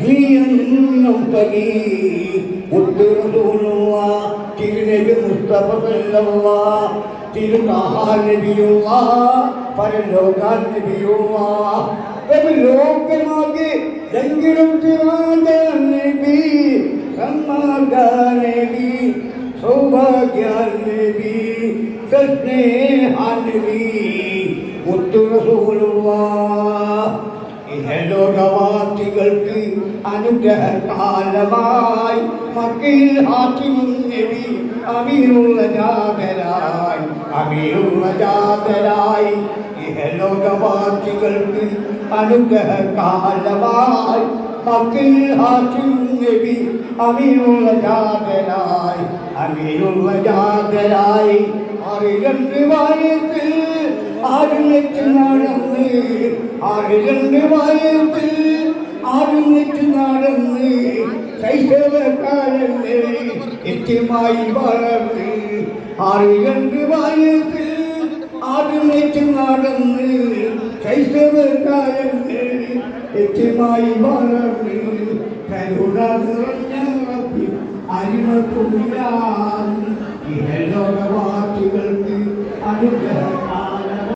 നീയെന്നൊട്ടകി മുത്തുറസൂലുള്ള തിരുനബി മുസ്തഫ സല്ലല്ലാഹു തിരുനാൾ നബിയുള്ള പരലോകാൽ നബിയുള്ള ലോകമാകെ എങ്കിലും തിരുനാൾ നബി സമ്മാദാൻ നബി സൗഭാഗ്യാൻ നബി സ്നേഹാൻ നബി മുത്തുറസൂലുള്ള ഇഹലോകവാസികൾക്ക് അനുഗ്രഹകാലമായി മക്കയിൽ ഹാക്കിം നബി അമീറുള്ള ജാതരായി ഇഹലോകവാസികൾക്ക് അനുഗ്രഹകാലമായി മക്കയിൽ ഹാക്കിം നബി അമീറുള്ള ജാതരായി അറിയണ്ട് വായത്തിൽ ആരുമിച്ച് നടന്ന് ആരുണ്ട് വായത്തിൽ ആരുമിച്ച് നടന്ന് ശൈശവകാലങ്ങൾ നിത്യമായി വളർന്ന് ആരുണ്ട് വായത്തിൽ ആരുമിച്ച് നടന്ന് ശൈശവകാലങ്ങൾ നിത്യമായി വളർന്ന് കരുണ നിറഞ്ഞ അരിമ തുണിയാൻ ഇഹലോകവാസികൾക്ക് അനുഗ്രഹം